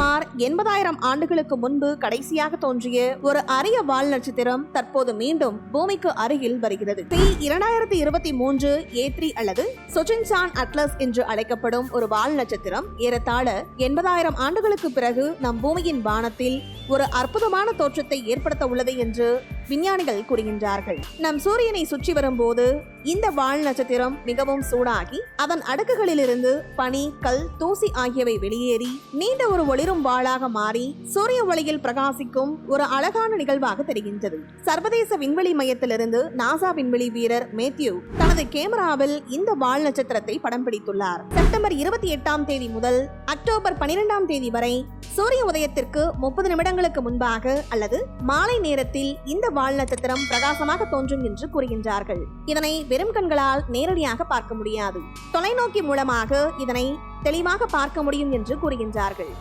சுமார் 80,000 ஆண்டுகளுக்கு முன்பு கடைசியாக தோன்றிய ஒரு அரிய வால் நட்சத்திரம் தற்போது மீண்டும் பூமிக்கு அருகில் வருகிறது. 2023 A3 அல்லது சொச்சின்சான் அட்லஸ் என்று அழைக்கப்படும் ஒரு வால் நட்சத்திரம் ஏறத்தாழ 80,000 ஆண்டுகளுக்கு பிறகு நம் பூமியின் வானத்தில் ஒரு அற்புதமான தோற்றத்தை ஏற்படுத்த உள்ளது என்று விஞ்ஞானிகள் கூறுகின்றார்கள். நம் சூரியனை சுற்றி வரும்போது இந்த வால் நட்சத்திரம் மிகவும் சூடாகி அதன் அடுக்குகளிலிருந்து பனி, கல், தூசி ஆகியவை வெளியேறி நீண்ட ஒரு ஒளிரும் வாளாக மாறி சூரிய ஒளியில் பிரகாசிக்கும் ஒரு அழகான நிகழ்வாக தெரிகின்றது. சர்வதேச விண்வெளி மையத்திலிருந்து நாசா விண்வெளி வீரர் மேத்யூ தனது கேமராவில் இந்த வால் நட்சத்திரத்தை படம் பிடித்துள்ளார். செப்டம்பர் 28ஆம் தேதி முதல் அக்டோபர் 12ஆம் தேதி வரை சூரிய உதயத்திற்கு 30 நிமிடங்களுக்கு முன்பாக அல்லது மாலை நேரத்தில் இந்த வால் நட்சத்திரம் பிரகாசமாக தோன்றும் என்று கூறுகின்றார்கள். இதனை வெறும் கண்களால் நேரடியாக பார்க்க முடியாது. தொலைநோக்கி மூலமாக இதனை தெளிவாக பார்க்க முடியும் என்று கூறுகின்றார்கள்.